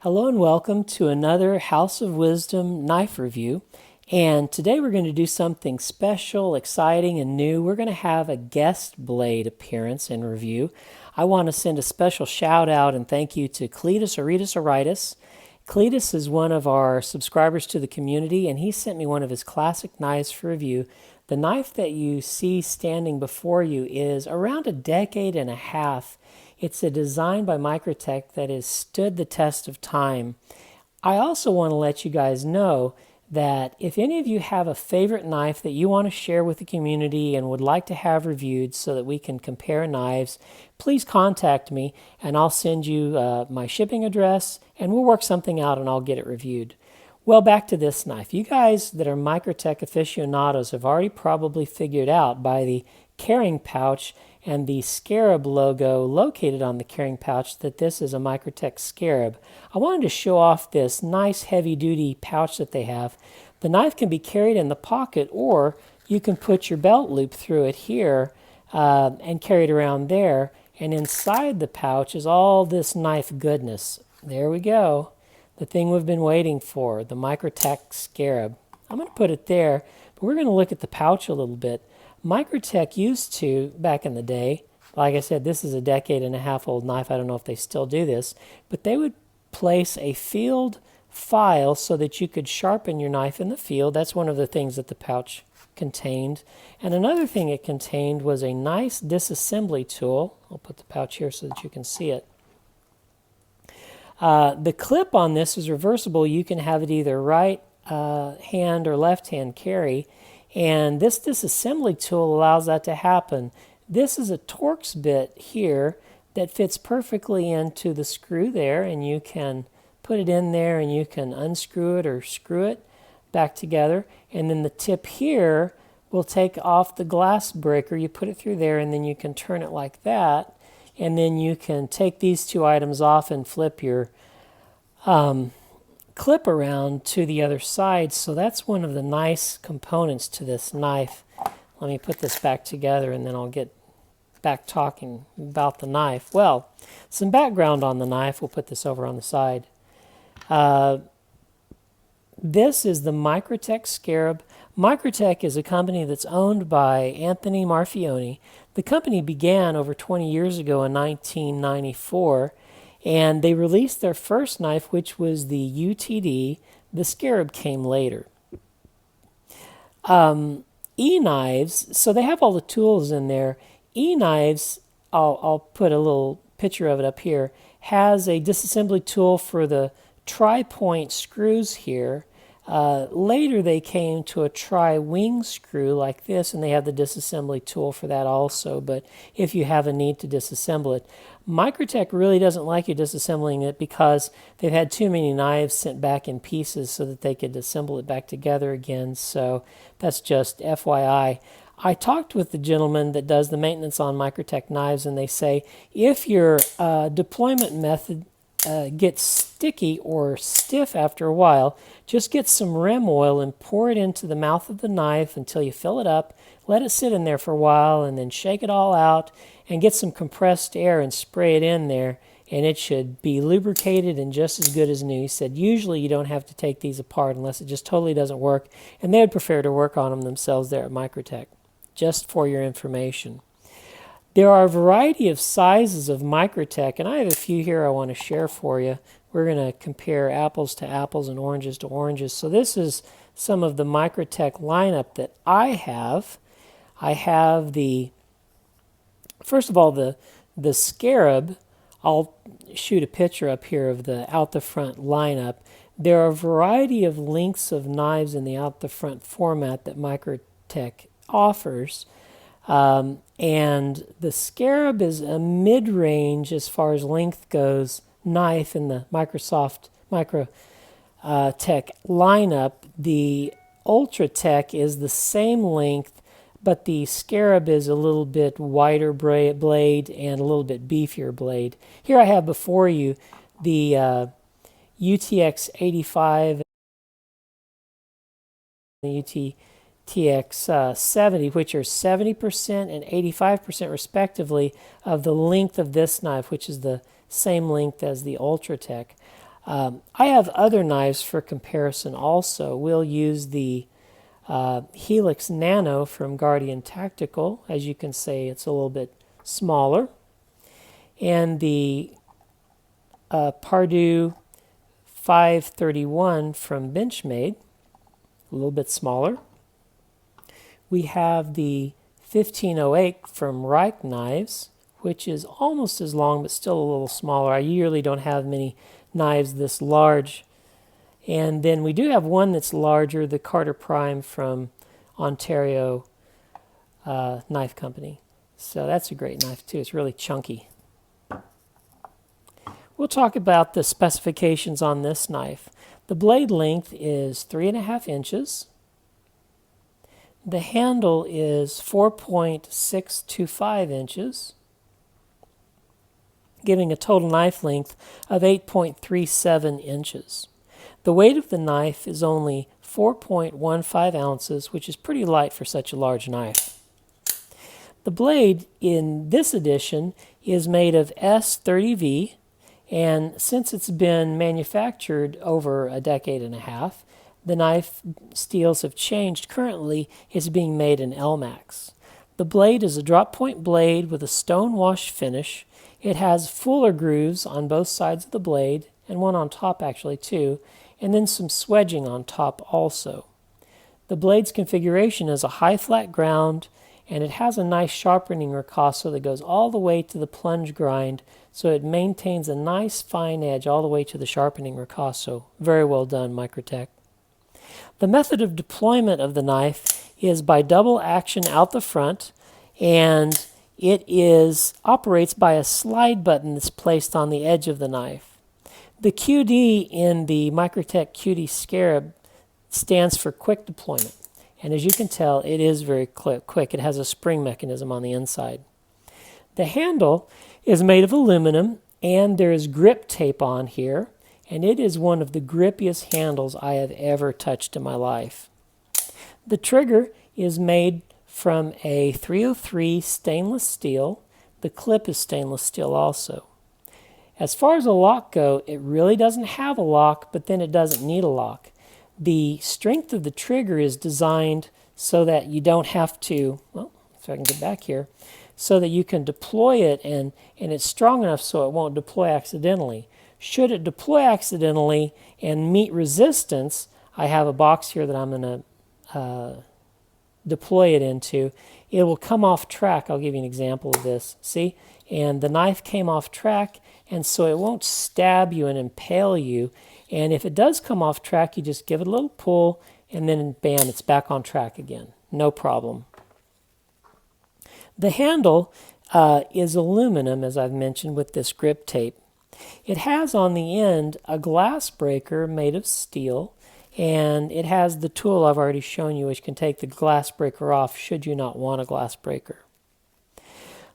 Hello and welcome to another House of Wisdom knife review. And today we're going to do something special, exciting, and new. We're going to have a guest blade appearance and review. I want to send a special shout out and thank you to Cletus Aretus Aritis. Cletus is one of our subscribers to the community, and he sent me one of his classic knives for review. The knife that you see standing before you is around a decade and a half. It's a design by Microtech that has stood the test of time. I also want to let you guys know that if any of you have a favorite knife that you want to share with the community and would like to have reviewed so that we can compare knives, please contact me and I'll send you my shipping address and we'll work something out and I'll get it reviewed. Well, back to this knife. You guys that are Microtech aficionados have already probably figured out by the carrying pouch and the Scarab logo located on the carrying pouch that this is a Microtech Scarab. I wanted to show off this nice heavy-duty pouch that they have. The knife can be carried in the pocket, or you can put your belt loop through it here and carry it around there. And inside the pouch is all this knife goodness. There we go. The thing we've been waiting for, the Microtech Scarab. I'm going to put it there, but we're going to look at the pouch a little bit. Microtech used to, back in the day, like I said, this is a decade and a half old knife. I don't know if they still do this, but they would place a field file so that you could sharpen your knife in the field. That's one of the things that the pouch contained. And another thing it contained was a nice disassembly tool. I'll put the pouch here so that you can see it. The clip on this is reversible. You can have it either right hand or left hand carry. And this disassembly tool allows that to happen. This is a Torx bit here that fits perfectly into the screw there, and you can put it in there and you can unscrew it or screw it back together. And then the tip here will take off the glass breaker. You put it through there and then you can turn it like that. And then you can take these two items off and flip your clip around to the other side. So that's one of the nice components to this knife. Let me put this back together and then I'll get back talking about the knife. Well, some background on the knife. We'll put this over on the side. This is the Microtech Scarab. Microtech is a company that's owned by Anthony Marfione. The company began over 20 years ago in 1994, and they released their first knife, which was the UTD. The Scarab came later. E-knives, so they have all the tools in there. E-knives, I'll put a little picture of it up here, has a disassembly tool for the tri-point screws here. Later they came to a tri-wing screw like this, and they have the disassembly tool for that also, but if you have a need to disassemble it. Microtech really doesn't like you disassembling it because they've had too many knives sent back in pieces so that they could assemble it back together again, so that's just FYI. I talked with the gentleman that does the maintenance on Microtech knives, and they say if your deployment method gets sticky or stiff after a while, just get some rim oil and pour it into the mouth of the knife until you fill it up. Let it sit in there for a while and then shake it all out and get some compressed air and spray it in there, and it should be lubricated and just as good as new. He said usually you don't have to take these apart unless it just totally doesn't work, and they would prefer to work on them themselves there at Microtech, just for your information. There are a variety of sizes of Microtech, and I have a few here I want to share for you. We're going to compare apples to apples and oranges to oranges. So this is some of the Microtech lineup that I have. I have first of all, the Scarab. I'll shoot a picture up here of the out the front lineup. There are a variety of lengths of knives in the out the front format that Microtech offers. And the Scarab is a mid-range as far as length goes knife in the Microtech lineup. The Ultratech is the same length, but the Scarab is a little bit wider blade and a little bit beefier blade. Here I have before you the UTX 85 and the UTX 70, which are 70% and 85% respectively of the length of this knife, which is the same length as the Ultratech. I have other knives for comparison also. We'll use the Helix Nano from Guardian Tactical. As you can see, it's a little bit smaller. And the Pardue 531 from Benchmade, a little bit smaller. We have the 1508 from Reich Knives, which is almost as long but still a little smaller. I usually don't have many knives this large. And then we do have one that's larger, the Carter Prime from Ontario Knife Company. So that's a great knife too. It's really chunky. We'll talk about the specifications on this knife. The blade length is 3.5 inches. The handle is 4.625 inches, giving a total knife length of 8.37 inches. The weight of the knife is only 4.15 ounces, which is pretty light for such a large knife. The blade in this edition is made of S30V, and since it's been manufactured over a decade and a half, the knife steels have changed. Currently, it's being made in Elmax. The blade is a drop point blade with a stone wash finish. It has fuller grooves on both sides of the blade, and one on top actually too, and then some swedging on top also. The blade's configuration is a high flat ground, and it has a nice sharpening ricasso that goes all the way to the plunge grind, so it maintains a nice fine edge all the way to the sharpening ricasso. Very well done, Microtech. The method of deployment of the knife is by double action out the front, and it operates by a slide button that's placed on the edge of the knife. The QD in the Microtech QD Scarab stands for quick deployment. And as you can tell, it is very quick. It has a spring mechanism on the inside. The handle is made of aluminum, and there is grip tape on here, and it is one of the grippiest handles I have ever touched in my life. The trigger is made from a 303 stainless steel. The clip is stainless steel also. As far as a lock go, it really doesn't have a lock, but then it doesn't need a lock. The strength of the trigger is designed so that you don't have to, well, if I can get back here, so that you can deploy it, and it's strong enough so it won't deploy accidentally. Should it deploy accidentally and meet resistance, I have a box here that I'm going to deploy it into. It will come off track. I'll give you an example of this. See? And the knife came off track, and so it won't stab you and impale you. And if it does come off track, you just give it a little pull, and then bam, it's back on track again. No problem. The handle is aluminum, as I've mentioned, with this grip tape. It has on the end a glass breaker made of steel, and it has the tool I've already shown you, which can take the glass breaker off should you not want a glass breaker.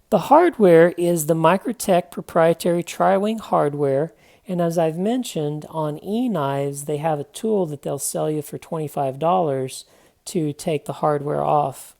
The hardware is the Microtech proprietary tri-wing hardware. And as I've mentioned, on e-knives, they have a tool that they'll sell you for $25 to take the hardware off.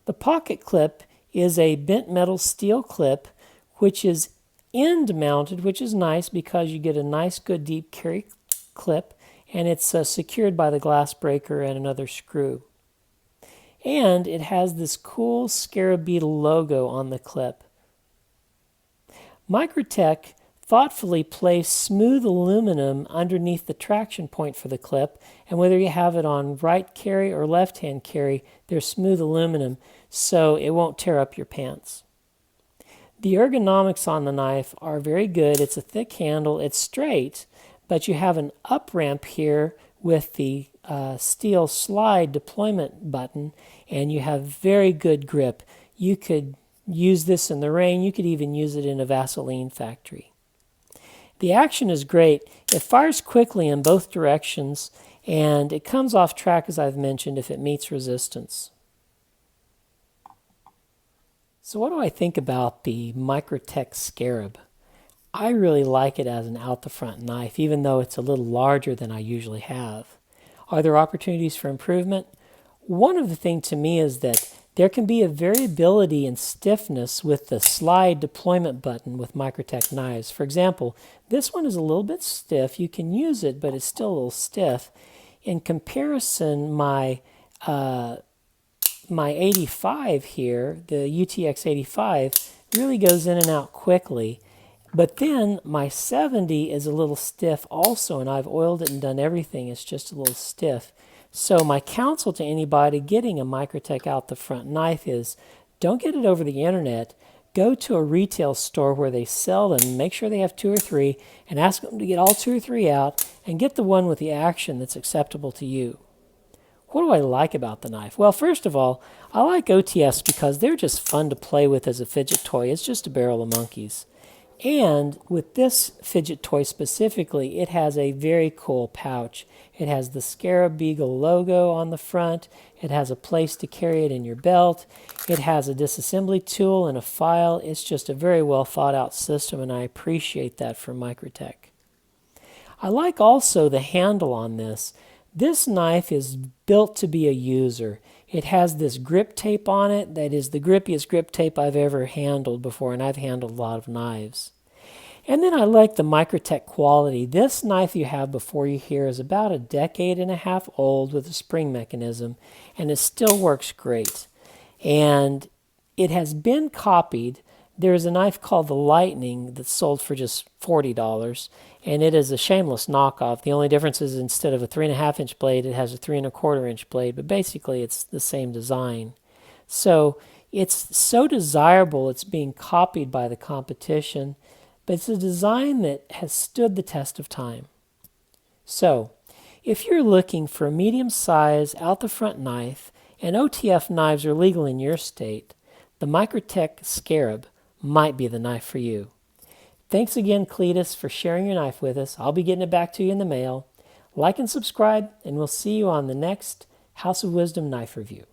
The pocket clip is a bent metal steel clip, which is end mounted, which is nice because you get a nice, good, deep carry clip, and it's secured by the glass breaker and another screw. And it has this cool Scarab Beetle logo on the clip. Microtech thoughtfully place smooth aluminum underneath the traction point for the clip, and whether you have it on right carry or left hand carry, there's smooth aluminum so it won't tear up your pants. The ergonomics on the knife are very good. It's a thick handle, it's straight, but you have an up ramp here with the steel slide deployment button, and you have very good grip. You could use this in the rain, you could even use it in a Vaseline factory. The action is great. It fires quickly in both directions, and it comes off track, as I've mentioned, if it meets resistance. So what do I think about the Microtech Scarab? I really like it as an out-the-front knife, even though it's a little larger than I usually have. Are there opportunities for improvement? One of the things to me is that There can be a variability in stiffness with the slide deployment button with Microtech knives. For example, this one is a little bit stiff. You can use it, but it's still a little stiff. In comparison, my 85 here, the UTX 85, really goes in and out quickly. But then my 70 is a little stiff also, and I've oiled it and done everything. It's just a little stiff. So my counsel to anybody getting a Microtech out the front knife is, don't get it over the internet. Go to a retail store where they sell them, make sure they have 2 or 3, and ask them to get all 2 or 3 out, and get the one with the action that's acceptable to you. What do I like about the knife? Well, first of all, I like OTFs because they're just fun to play with as a fidget toy. It's just a barrel of monkeys. And with this fidget toy specifically, it has a very cool pouch. It has the Scarab Beagle logo on the front. It has a place to carry it in your belt. It has a disassembly tool and a file. It's just a very well thought out system, and I appreciate that from Microtech. I like also the handle on this. This knife is built to be a user. It has this grip tape on it that is the grippiest grip tape I've ever handled before, and I've handled a lot of knives. And then I like the Microtech quality. This knife you have before you here is about a decade and a half old with a spring mechanism, and it still works great. And it has been copied. There's a knife called the Lightning that's sold for just $40, and it is a shameless knockoff. The only difference is instead of a 3.5 inch blade, it has a 3.25 inch blade, but basically it's the same design. So it's so desirable it's being copied by the competition, but it's a design that has stood the test of time. So if you're looking for a medium size out the front knife, and OTF knives are legal in your state, the Microtech Scarab might be the knife for you. Thanks again, Cletus, for sharing your knife with us. I'll be getting it back to you in the mail. Like and subscribe, and we'll see you on the next House of Wisdom knife review.